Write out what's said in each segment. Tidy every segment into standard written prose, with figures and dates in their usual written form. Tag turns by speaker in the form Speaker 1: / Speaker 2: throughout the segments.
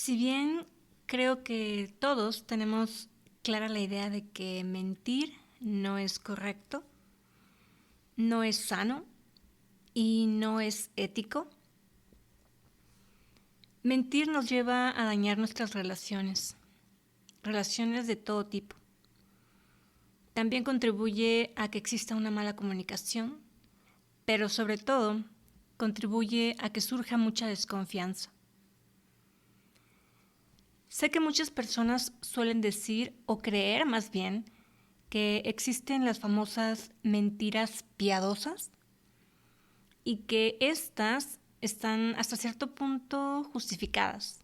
Speaker 1: Si bien creo que todos tenemos clara la idea de que mentir no es correcto, no es sano y no es ético, mentir nos lleva a dañar nuestras relaciones de todo tipo. También contribuye a que exista una mala comunicación, pero sobre todo contribuye a que surja mucha desconfianza. Sé que muchas personas suelen decir o creer más bien que existen las famosas mentiras piadosas y que éstas están hasta cierto punto justificadas,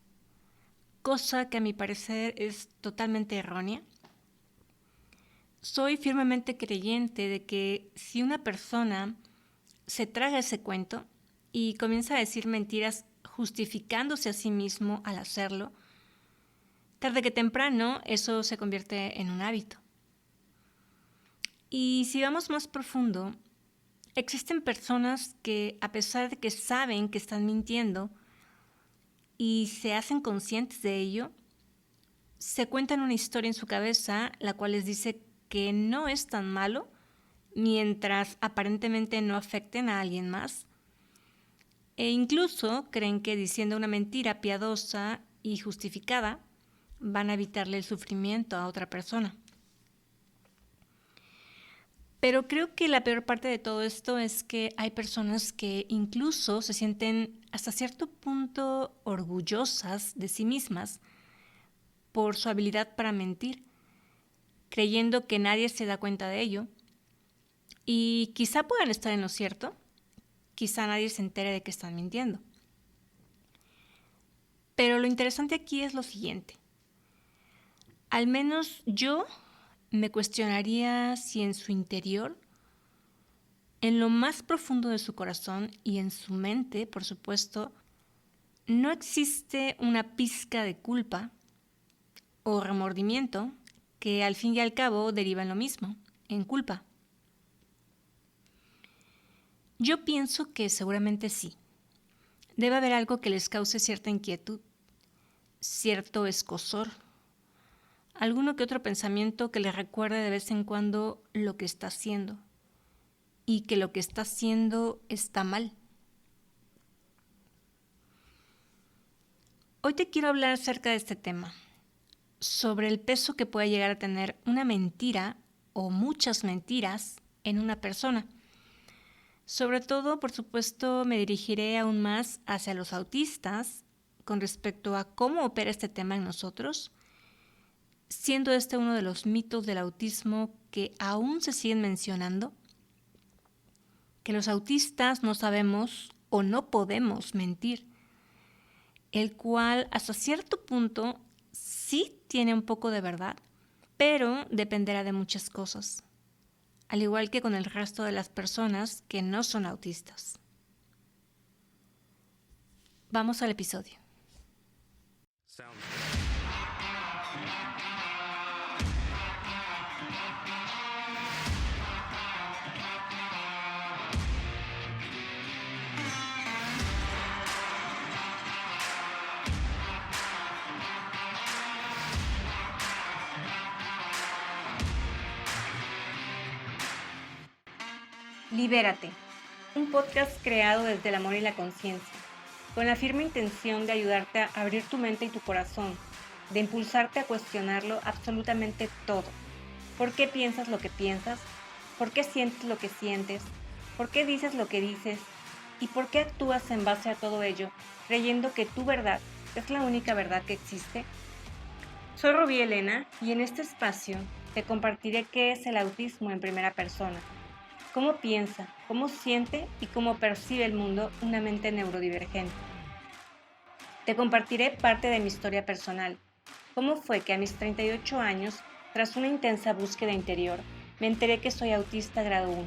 Speaker 1: cosa que a mi parecer es totalmente errónea. Soy firmemente creyente de que si una persona se traga ese cuento y comienza a decir mentiras justificándose a sí mismo al hacerlo, tarde que temprano eso se convierte en un hábito. Y si vamos más profundo, existen personas que, a pesar de que saben que están mintiendo y se hacen conscientes de ello, se cuentan una historia en su cabeza la cual les dice que no es tan malo mientras aparentemente no afecten a alguien más. E incluso creen que diciendo una mentira piadosa y justificada van a evitarle el sufrimiento a otra persona. Pero creo que la peor parte de todo esto es que hay personas que incluso se sienten hasta cierto punto orgullosas de sí mismas por su habilidad para mentir, creyendo que nadie se da cuenta de ello. Y quizá puedan estar en lo cierto, quizá nadie se entere de que están mintiendo. Pero lo interesante aquí es lo siguiente. Al menos yo me cuestionaría si en su interior, en lo más profundo de su corazón y en su mente, por supuesto, no existe una pizca de culpa o remordimiento que al fin y al cabo deriva en lo mismo, en culpa. Yo pienso que seguramente sí. Debe haber algo que les cause cierta inquietud, cierto escozor, alguno que otro pensamiento que les recuerde de vez en cuando lo que está haciendo y que lo que está haciendo está mal. Hoy te quiero hablar acerca de este tema, sobre el peso que puede llegar a tener una mentira o muchas mentiras en una persona. Sobre todo, por supuesto, me dirigiré aún más hacia los autistas con respecto a cómo opera este tema en nosotros, siendo este uno de los mitos del autismo que aún se siguen mencionando, que los autistas no sabemos o no podemos mentir, el cual hasta cierto punto sí tiene un poco de verdad, pero dependerá de muchas cosas, al igual que con el resto de las personas que no son autistas. Vamos al episodio. Libérate, un podcast creado desde el amor y la conciencia, con la firme intención de ayudarte a abrir tu mente y tu corazón, de impulsarte a cuestionarlo absolutamente todo. ¿Por qué piensas lo que piensas? ¿Por qué sientes lo que sientes? ¿Por qué dices lo que dices? ¿Y por qué actúas en base a todo ello, creyendo que tu verdad es la única verdad que existe? Soy Rubí Elena y en este espacio te compartiré qué es el autismo en primera persona, cómo piensa, cómo siente y cómo percibe el mundo una mente neurodivergente. Te compartiré parte de mi historia personal, cómo fue que a mis 38 años, tras una intensa búsqueda interior, me enteré que soy autista grado 1,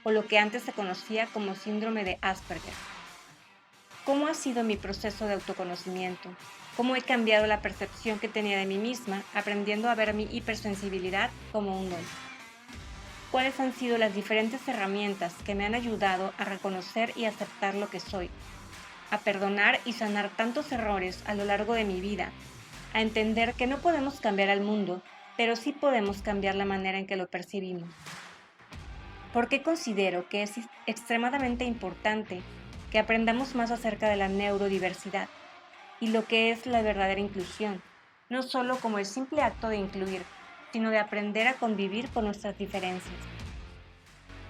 Speaker 1: o lo que antes se conocía como síndrome de Asperger. ¿Cómo ha sido mi proceso de autoconocimiento? ¿Cómo he cambiado la percepción que tenía de mí misma, aprendiendo a ver mi hipersensibilidad como un don? ¿Cuáles han sido las diferentes herramientas que me han ayudado a reconocer y aceptar lo que soy? a perdonar y sanar tantos errores a lo largo de mi vida, a entender que no podemos cambiar al mundo, pero sí podemos cambiar la manera en que lo percibimos. Porque considero que es extremadamente importante que aprendamos más acerca de la neurodiversidad y lo que es la verdadera inclusión, no solo como el simple acto de incluir, sino de aprender a convivir con nuestras diferencias.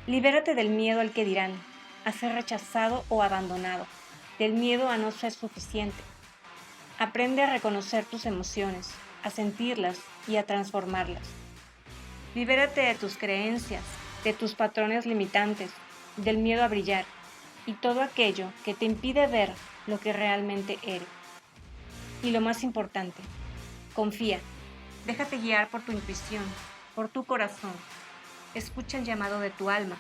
Speaker 1: Libérate del miedo al que dirán, a ser rechazado o abandonado, del miedo a no ser suficiente. Aprende a reconocer tus emociones, a sentirlas y a transformarlas. Libérate de tus creencias, de tus patrones limitantes, del miedo a brillar y todo aquello que te impide ver lo que realmente eres. Y lo más importante, confía, déjate guiar por tu intuición, por tu corazón. Escucha el llamado de tu alma.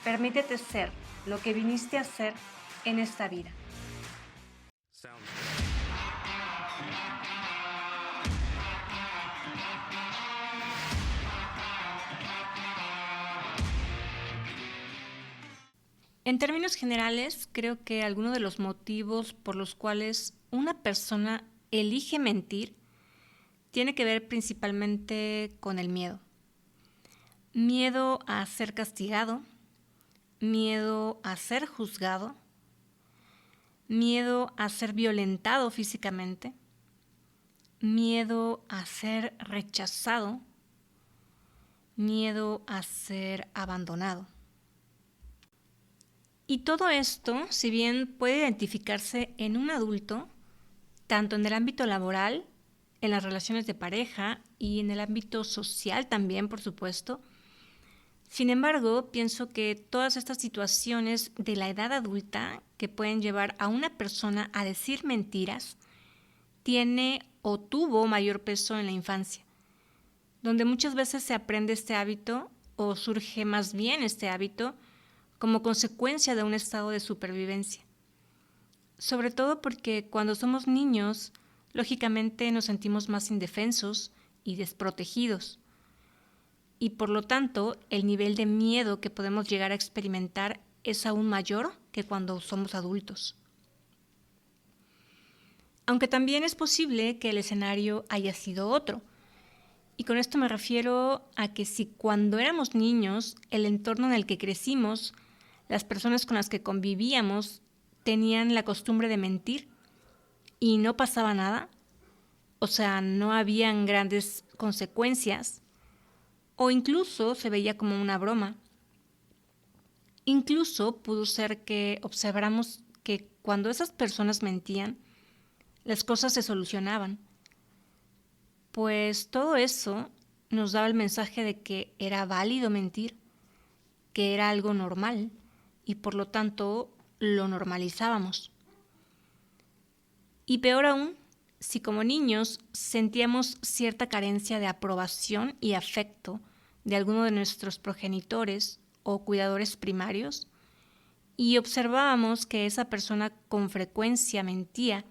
Speaker 1: Permítete ser lo que viniste a ser en esta vida. En términos generales, creo que algunos de los motivos por los cuales una persona elige mentir tiene que ver principalmente con el miedo. Miedo a ser castigado, miedo a ser juzgado, miedo a ser violentado físicamente, miedo a ser rechazado, miedo a ser abandonado. Y todo esto, si bien puede identificarse en un adulto, tanto en el ámbito laboral, en las relaciones de pareja y en el ámbito social también, por supuesto. Sin embargo, pienso que todas estas situaciones de la edad adulta que pueden llevar a una persona a decir mentiras, tiene o tuvo mayor peso en la infancia, donde muchas veces se aprende este hábito o surge más bien este hábito como consecuencia de un estado de supervivencia. Sobre todo porque cuando somos niños, lógicamente nos sentimos más indefensos y desprotegidos. Y por lo tanto, el nivel de miedo que podemos llegar a experimentar es aún mayor que cuando somos adultos. Aunque también es posible que el escenario haya sido otro. Y con esto me refiero a que si cuando éramos niños, el entorno en el que crecimos, las personas con las que convivíamos tenían la costumbre de mentir y no pasaba nada, o sea, no habían grandes consecuencias, o incluso se veía como una broma. Incluso pudo ser que observáramos que cuando esas personas mentían, las cosas se solucionaban. Pues todo eso nos daba el mensaje de que era válido mentir, que era algo normal y por lo tanto lo normalizábamos. Y peor aún, si como niños sentíamos cierta carencia de aprobación y afecto de alguno de nuestros progenitores o cuidadores primarios y observábamos que esa persona con frecuencia mentía,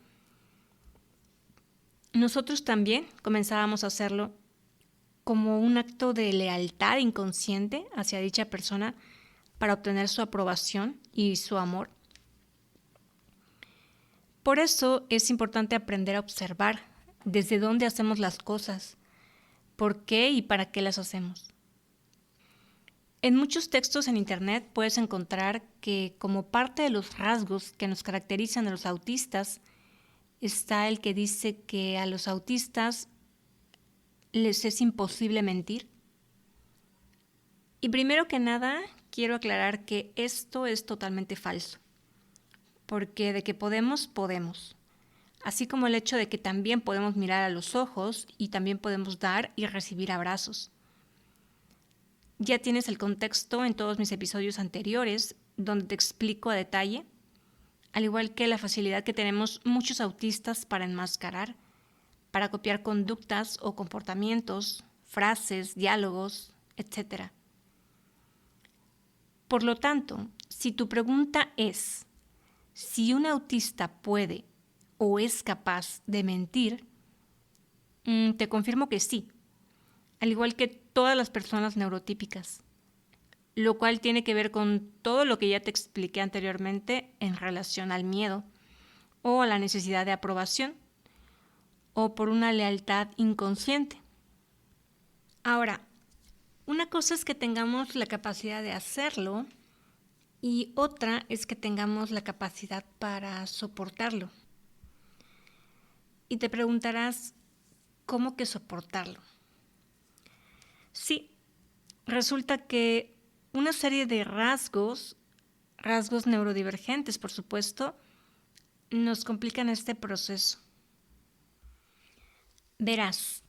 Speaker 1: nosotros también comenzábamos a hacerlo como un acto de lealtad inconsciente hacia dicha persona para obtener su aprobación y su amor. Por eso es importante aprender a observar desde dónde hacemos las cosas, por qué y para qué las hacemos. En muchos textos en Internet puedes encontrar que como parte de los rasgos que nos caracterizan a los autistas, está el que dice que a los autistas les es imposible mentir. Y primero que nada, quiero aclarar que esto es totalmente falso, porque de que podemos, podemos. Así como el hecho de que también podemos mirar a los ojos y también podemos dar y recibir abrazos. Ya tienes el contexto en todos mis episodios anteriores, donde te explico a detalle, al igual que la facilidad que tenemos muchos autistas para enmascarar, para copiar conductas o comportamientos, frases, diálogos, etc. Por lo tanto, si tu pregunta es si un autista puede o es capaz de mentir, te confirmo que sí, al igual que todas las personas neurotípicas, lo cual tiene que ver con todo lo que ya te expliqué anteriormente en relación al miedo, o a la necesidad de aprobación o por una lealtad inconsciente. Ahora, una cosa es que tengamos la capacidad de hacerlo y otra es que tengamos la capacidad para soportarlo. Y te preguntarás, ¿cómo que soportarlo? Sí, resulta que una serie de rasgos neurodivergentes, por supuesto, nos complican este proceso. Verás,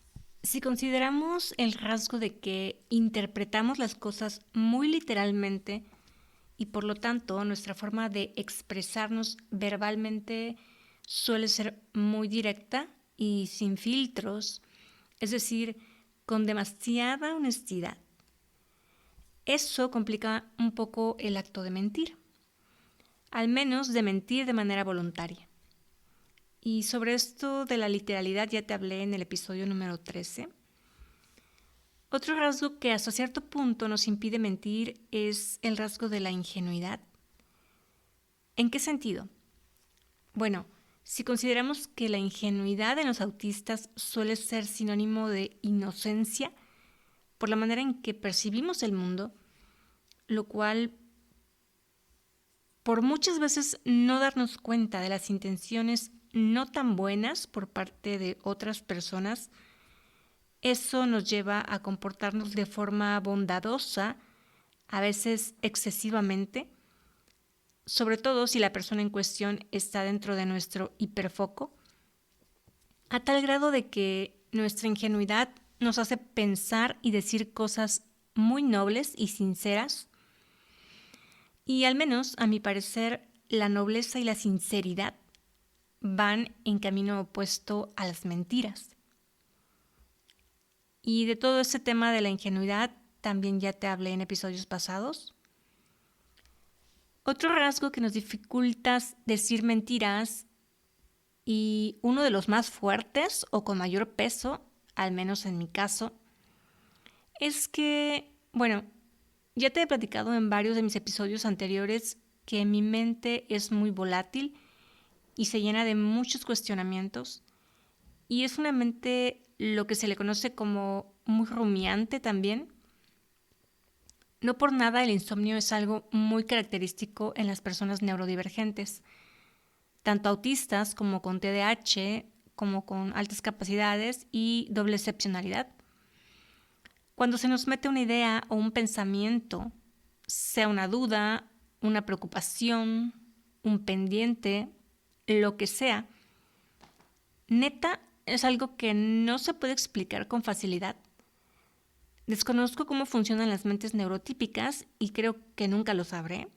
Speaker 1: si consideramos el rasgo de que interpretamos las cosas muy literalmente y por lo tanto nuestra forma de expresarnos verbalmente suele ser muy directa y sin filtros, es decir, con demasiada honestidad. Eso complica un poco el acto de mentir, al menos de mentir de manera voluntaria. Y sobre esto de la literalidad ya te hablé en el episodio número 13. Otro rasgo que hasta cierto punto nos impide mentir es el rasgo de la ingenuidad. ¿En qué sentido? Bueno, si consideramos que la ingenuidad en los autistas suele ser sinónimo de inocencia por la manera en que percibimos el mundo, lo cual por muchas veces no darnos cuenta de las intenciones no tan buenas por parte de otras personas, eso nos lleva a comportarnos de forma bondadosa, a veces excesivamente, sobre todo si la persona en cuestión está dentro de nuestro hiperfoco, a tal grado de que nuestra ingenuidad nos hace pensar y decir cosas muy nobles y sinceras. Y al menos, a mi parecer, la nobleza y la sinceridad van en camino opuesto a las mentiras. Y de todo ese tema de la ingenuidad también ya te hablé en episodios pasados. Otro rasgo que nos dificulta decir mentiras y uno de los más fuertes o con mayor peso, al menos en mi caso, es que, bueno, ya te he platicado en varios de mis episodios anteriores que mi mente es muy volátil y se llena de muchos cuestionamientos. Y es una mente lo que se le conoce como muy rumiante también. No por nada el insomnio es algo muy característico en las personas neurodivergentes, tanto autistas como con TDAH, como con altas capacidades y doble excepcionalidad. Cuando se nos mete una idea o un pensamiento, sea una duda, una preocupación, un pendiente, lo que sea, neta es algo que no se puede explicar con facilidad. Desconozco cómo funcionan las mentes neurotípicas y creo que nunca lo sabré.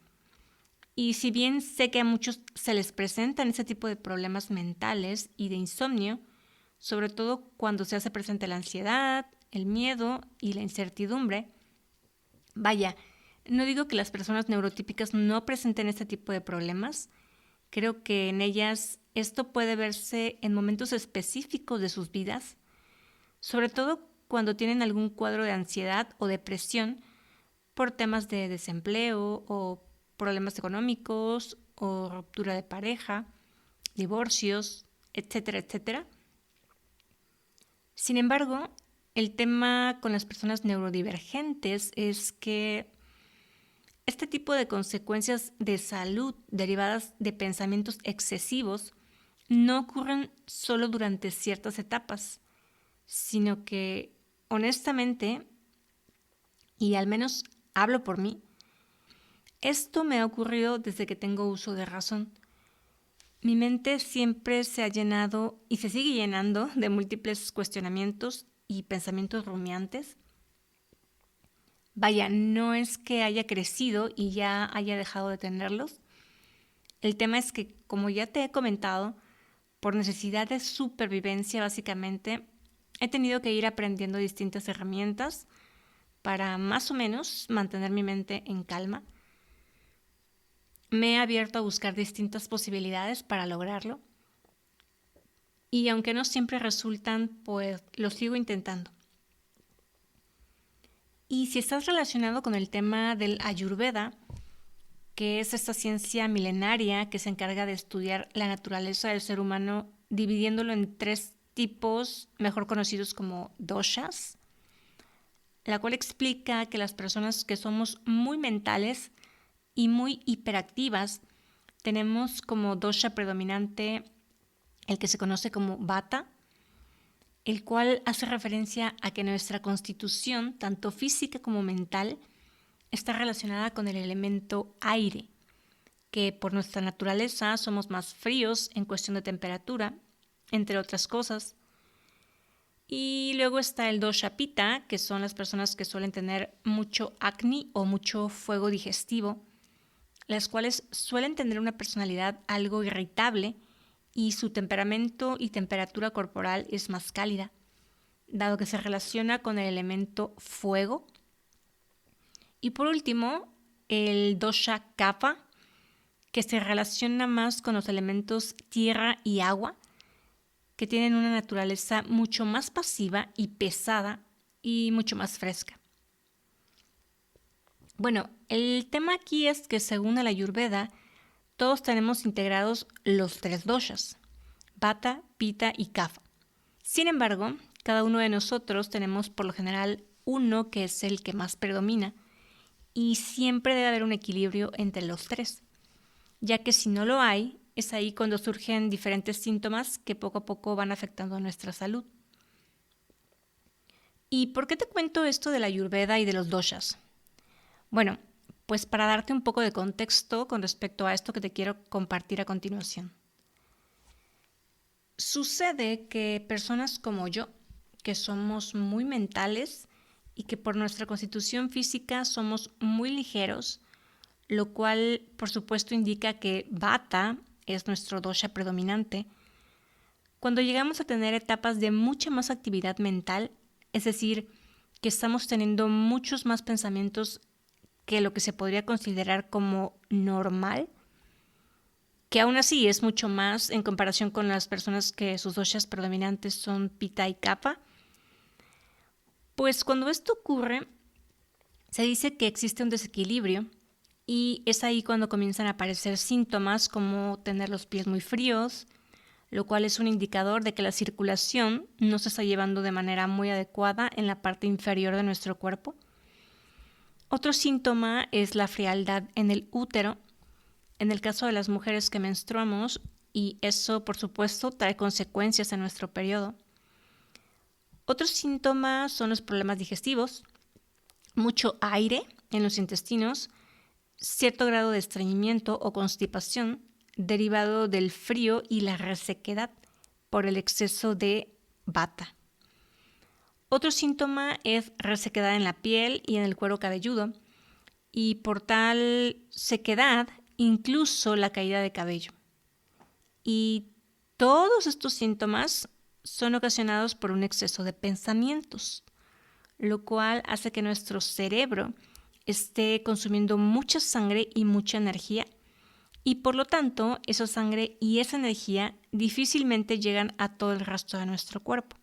Speaker 1: Y si bien sé que a muchos se les presentan ese tipo de problemas mentales y de insomnio, sobre todo cuando se hace presente la ansiedad, el miedo y la incertidumbre, vaya, no digo que las personas neurotípicas no presenten este tipo de problemas, creo que en ellas esto puede verse en momentos específicos de sus vidas, sobre todo cuando tienen algún cuadro de ansiedad o depresión por temas de desempleo o problemas económicos o ruptura de pareja, divorcios, etcétera, etcétera. Sin embargo, el tema con las personas neurodivergentes es que este tipo de consecuencias de salud derivadas de pensamientos excesivos no ocurren solo durante ciertas etapas, sino que, honestamente, y al menos hablo por mí, esto me ha ocurrido desde que tengo uso de razón. Mi mente siempre se ha llenado y se sigue llenando de múltiples cuestionamientos y pensamientos rumiantes. Vaya, no es que haya crecido y ya haya dejado de tenerlos. El tema es que, como ya te he comentado, por necesidad de supervivencia básicamente, he tenido que ir aprendiendo distintas herramientas para más o menos mantener mi mente en calma. Me he abierto a buscar distintas posibilidades para lograrlo. Y aunque no siempre resultan, pues lo sigo intentando. Y si estás relacionado con el tema del Ayurveda, que es esta ciencia milenaria que se encarga de estudiar la naturaleza del ser humano, dividiéndolo en 3 tipos, mejor conocidos como doshas, la cual explica que las personas que somos muy mentales y muy hiperactivas tenemos como dosha predominante el que se conoce como vata, el cual hace referencia a que nuestra constitución, tanto física como mental, está relacionada con el elemento aire, que por nuestra naturaleza somos más fríos en cuestión de temperatura, entre otras cosas. Y luego está el dosha pitta, que son las personas que suelen tener mucho acné o mucho fuego digestivo, las cuales suelen tener una personalidad algo irritable y su temperamento y temperatura corporal es más cálida, dado que se relaciona con el elemento fuego. Y por último, el dosha kapha, que se relaciona más con los elementos tierra y agua, que tienen una naturaleza mucho más pasiva y pesada y mucho más fresca. Bueno, el tema aquí es que según la Ayurveda, todos tenemos integrados los 3 doshas, vata, pitta y kapha. Sin embargo, cada uno de nosotros tenemos por lo general uno que es el que más predomina y siempre debe haber un equilibrio entre los 3, ya que si no lo hay, es ahí cuando surgen diferentes síntomas que poco a poco van afectando a nuestra salud. ¿Y por qué te cuento esto de la Ayurveda y de los doshas? Bueno, pues para darte un poco de contexto con respecto a esto que te quiero compartir a continuación. Sucede que personas como yo, que somos muy mentales y que por nuestra constitución física somos muy ligeros, lo cual por supuesto indica que vata es nuestro dosha predominante, cuando llegamos a tener etapas de mucha más actividad mental, es decir, que estamos teniendo muchos más pensamientos que lo que se podría considerar como normal, que aún así es mucho más en comparación con las personas que sus doshas predominantes son pitta y kapha, pues cuando esto ocurre, se dice que existe un desequilibrio y es ahí cuando comienzan a aparecer síntomas como tener los pies muy fríos, lo cual es un indicador de que la circulación no se está llevando de manera muy adecuada en la parte inferior de nuestro cuerpo. Otro síntoma es la frialdad en el útero, en el caso de las mujeres que menstruamos, y eso por supuesto trae consecuencias en nuestro periodo. Otros síntomas son los problemas digestivos, mucho aire en los intestinos, cierto grado de estreñimiento o constipación derivado del frío y la resequedad por el exceso de vata. Otro síntoma es resequedad en la piel y en el cuero cabelludo, y por tal sequedad incluso la caída de cabello. Y todos estos síntomas son ocasionados por un exceso de pensamientos, lo cual hace que nuestro cerebro esté consumiendo mucha sangre y mucha energía, y por lo tanto esa sangre y esa energía difícilmente llegan a todo el resto de nuestro cuerpo.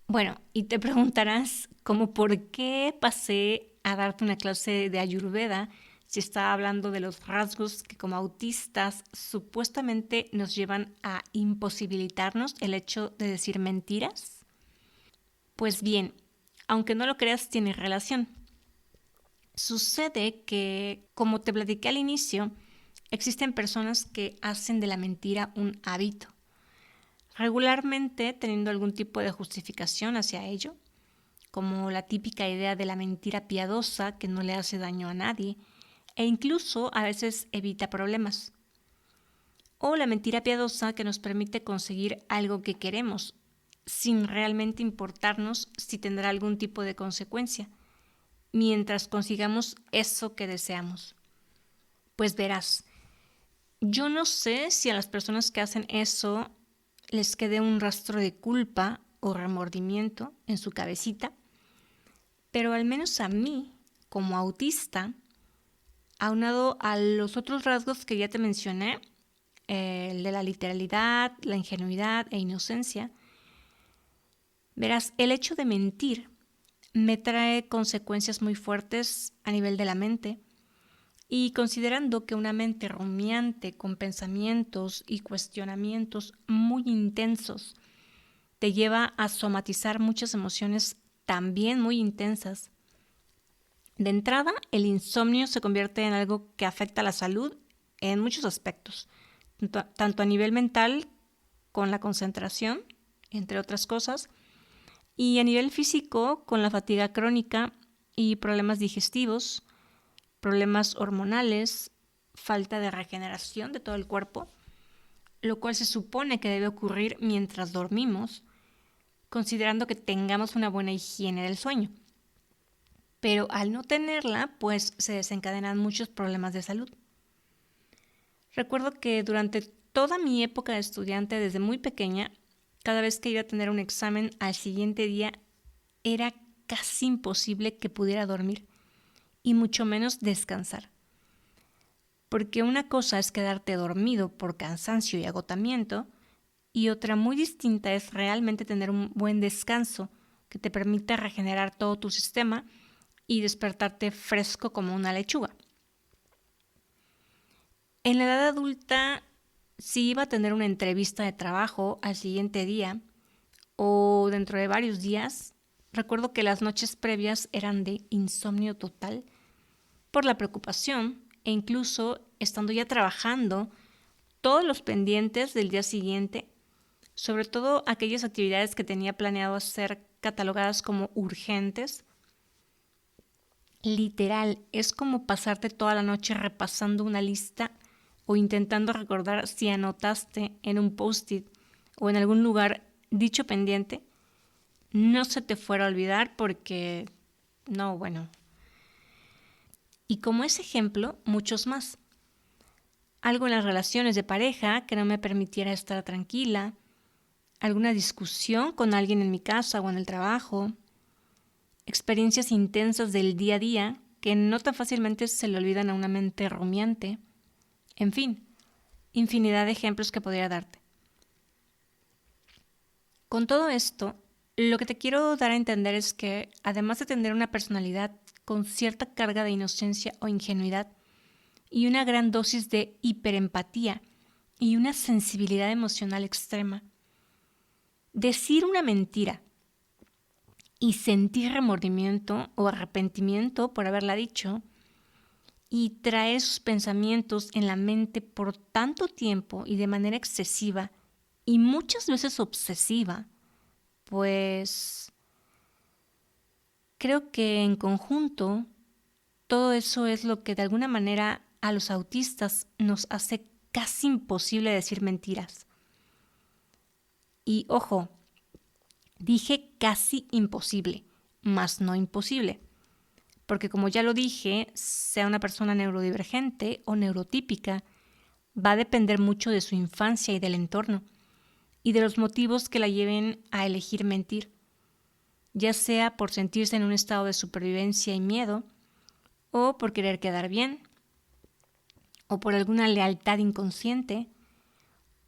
Speaker 1: Bueno, y te preguntarás como por qué pasé a darte una clase de Ayurveda si estaba hablando de los rasgos que como autistas supuestamente nos llevan a imposibilitarnos el hecho de decir mentiras. Pues bien, aunque no lo creas, tiene relación. Sucede que, como te platiqué al inicio, existen personas que hacen de la mentira un hábito, regularmente teniendo algún tipo de justificación hacia ello, como la típica idea de la mentira piadosa que no le hace daño a nadie e incluso a veces evita problemas, o la mentira piadosa que nos permite conseguir algo que queremos, sin realmente importarnos si tendrá algún tipo de consecuencia, mientras consigamos eso que deseamos. Pues verás, yo no sé si a las personas que hacen eso les quede un rastro de culpa o remordimiento en su cabecita, pero al menos a mí, como autista, aunado a los otros rasgos que ya te mencioné, el de la literalidad, la ingenuidad e inocencia, verás, el hecho de mentir me trae consecuencias muy fuertes a nivel de la mente Y considerando que una mente rumiante con pensamientos y cuestionamientos muy intensos te lleva a somatizar muchas emociones también muy intensas. De entrada, el insomnio se convierte en algo que afecta a la salud en muchos aspectos, tanto a nivel mental, con la concentración, entre otras cosas, y a nivel físico, con la fatiga crónica y problemas digestivos, problemas hormonales, falta de regeneración de todo el cuerpo, lo cual se supone que debe ocurrir mientras dormimos, considerando que tengamos una buena higiene del sueño. Pero al no tenerla, pues se desencadenan muchos problemas de salud. Recuerdo que durante toda mi época de estudiante, desde muy pequeña, cada vez que iba a tener un examen al siguiente día, era casi imposible que pudiera dormir, y mucho menos descansar. Porque una cosa es quedarte dormido por cansancio y agotamiento, y otra muy distinta es realmente tener un buen descanso que te permita regenerar todo tu sistema y despertarte fresco como una lechuga. En la edad adulta, si iba a tener una entrevista de trabajo al siguiente día o dentro de varios días, recuerdo que las noches previas eran de insomnio total por la preocupación e incluso estando ya trabajando todos los pendientes del día siguiente, sobre todo aquellas actividades que tenía planeado hacer catalogadas como urgentes. Literal, es como pasarte toda la noche repasando una lista o intentando recordar si anotaste en un post-it o en algún lugar dicho pendiente, no se te fuera a olvidar porque, no, bueno. Y como ese ejemplo, muchos más. Algo en las relaciones de pareja que no me permitiera estar tranquila, alguna discusión con alguien en mi casa o en el trabajo, experiencias intensas del día a día que no tan fácilmente se le olvidan a una mente rumiante. En fin, infinidad de ejemplos que podría darte. Con todo esto, lo que te quiero dar a entender es que, además de tener una personalidad con cierta carga de inocencia o ingenuidad y una gran dosis de hiperempatía y una sensibilidad emocional extrema, decir una mentira y sentir remordimiento o arrepentimiento por haberla dicho y traer sus pensamientos en la mente por tanto tiempo y de manera excesiva y muchas veces obsesiva, pues creo que en conjunto todo eso es lo que de alguna manera a los autistas nos hace casi imposible decir mentiras. Y ojo, dije casi imposible, más no imposible. Porque como ya lo dije, sea una persona neurodivergente o neurotípica, va a depender mucho de su infancia y del entorno, y de los motivos que la lleven a elegir mentir, ya sea por sentirse en un estado de supervivencia y miedo, o por querer quedar bien, o por alguna lealtad inconsciente,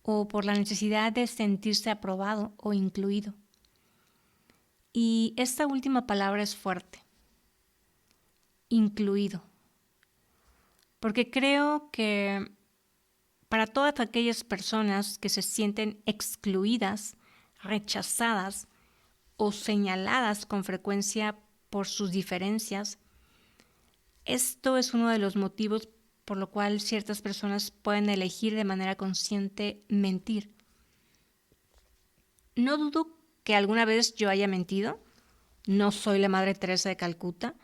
Speaker 1: o por la necesidad de sentirse aprobado o incluido. Y esta última palabra es fuerte, incluido, porque creo que para todas aquellas personas que se sienten excluidas, rechazadas o señaladas con frecuencia por sus diferencias, esto es uno de los motivos por lo cual ciertas personas pueden elegir de manera consciente mentir. No dudo que alguna vez yo haya mentido, no soy la Madre Teresa de Calcuta,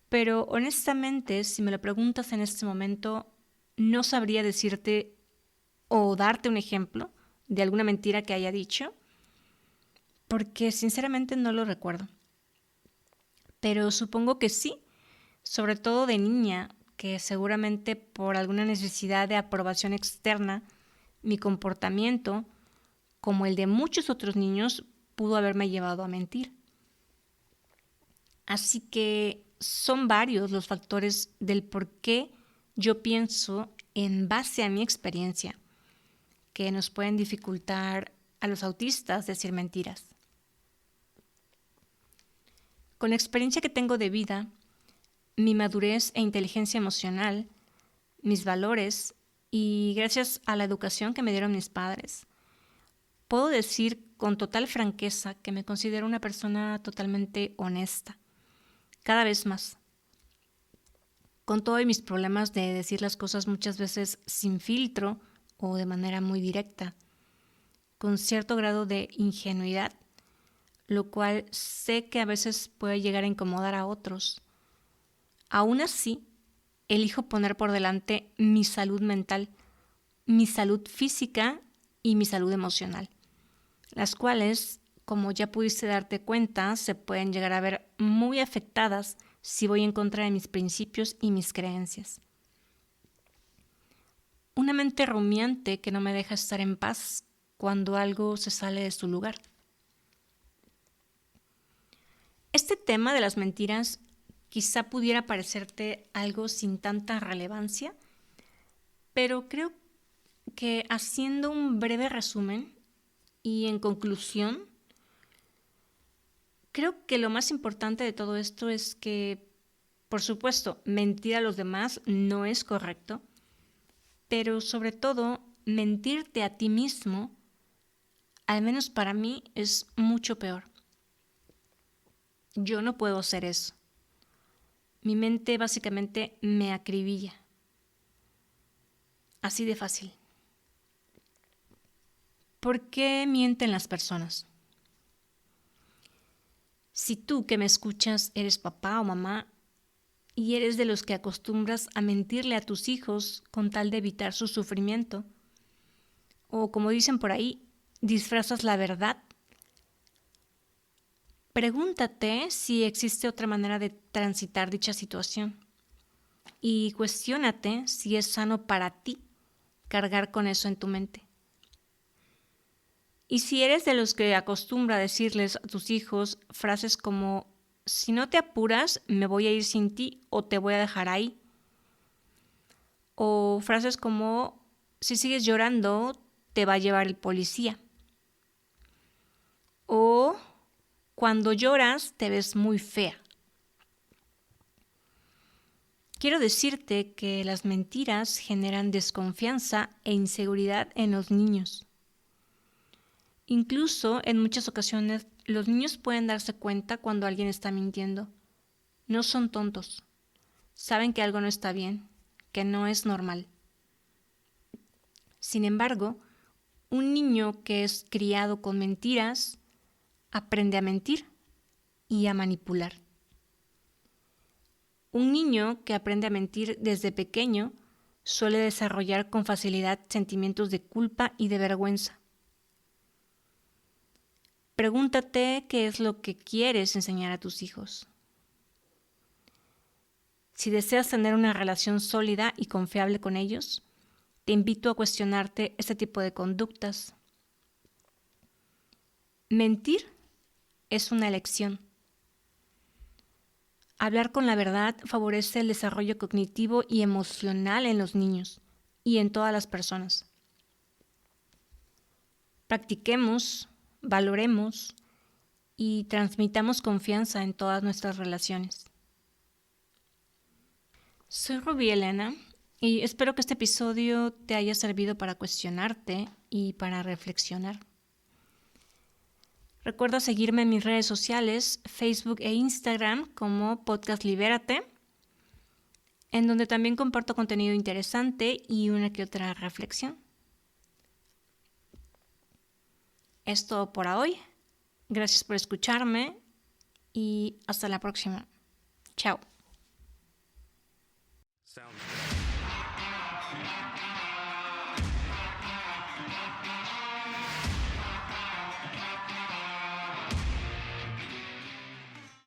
Speaker 1: pero honestamente, si me lo preguntas en este momento, no sabría decirte o darte un ejemplo de alguna mentira que haya dicho, porque sinceramente no lo recuerdo. Pero supongo que sí, sobre todo de niña, que seguramente por alguna necesidad de aprobación externa, mi comportamiento, como el de muchos otros niños, pudo haberme llevado a mentir. Así que son varios los factores del por qué yo pienso, en base a mi experiencia, que nos pueden dificultar a los autistas decir mentiras. Con la experiencia que tengo de vida, mi madurez e inteligencia emocional, mis valores y gracias a la educación que me dieron mis padres, puedo decir con total franqueza que me considero una persona totalmente honesta, cada vez más. Con todos mis problemas de decir las cosas muchas veces sin filtro o de manera muy directa, con cierto grado de ingenuidad, lo cual sé que a veces puede llegar a incomodar a otros. Aún así, elijo poner por delante mi salud mental, mi salud física y mi salud emocional, las cuales, como ya pudiste darte cuenta, se pueden llegar a ver muy afectadas si voy en contra de mis principios y mis creencias. Una mente rumiante que no me deja estar en paz cuando algo se sale de su lugar. Este tema de las mentiras quizá pudiera parecerte algo sin tanta relevancia, pero creo que haciendo un breve resumen y en conclusión, creo que lo más importante de todo esto es que, por supuesto, mentir a los demás no es correcto, pero sobre todo, mentirte a ti mismo, al menos para mí, es mucho peor. Yo no puedo hacer eso. Mi mente básicamente me acribilla. Así de fácil. ¿Por qué mienten las personas? Si tú que me escuchas eres papá o mamá y eres de los que acostumbras a mentirle a tus hijos con tal de evitar su sufrimiento, o como dicen por ahí, disfrazas la verdad, pregúntate si existe otra manera de transitar dicha situación y cuestiónate si es sano para ti cargar con eso en tu mente. Y si eres de los que acostumbra a decirles a tus hijos frases como, si no te apuras, me voy a ir sin ti o te voy a dejar ahí. O frases como, si sigues llorando, te va a llevar el policía. O, cuando lloras, te ves muy fea. Quiero decirte que las mentiras generan desconfianza e inseguridad en los niños. Incluso, en muchas ocasiones, los niños pueden darse cuenta cuando alguien está mintiendo. No son tontos. Saben que algo no está bien, que no es normal. Sin embargo, un niño que es criado con mentiras aprende a mentir y a manipular. Un niño que aprende a mentir desde pequeño suele desarrollar con facilidad sentimientos de culpa y de vergüenza. Pregúntate qué es lo que quieres enseñar a tus hijos. Si deseas tener una relación sólida y confiable con ellos, te invito a cuestionarte este tipo de conductas. Mentir es una elección. Hablar con la verdad favorece el desarrollo cognitivo y emocional en los niños y en todas las personas. Practiquemos, valoremos y transmitamos confianza en todas nuestras relaciones. Soy Rubí Elena y espero que este episodio te haya servido para cuestionarte y para reflexionar. Recuerda seguirme en mis redes sociales, Facebook e Instagram como Podcast Libérate, en donde también comparto contenido interesante y una que otra reflexión. Es todo por hoy. Gracias por escucharme y hasta la próxima. Chao.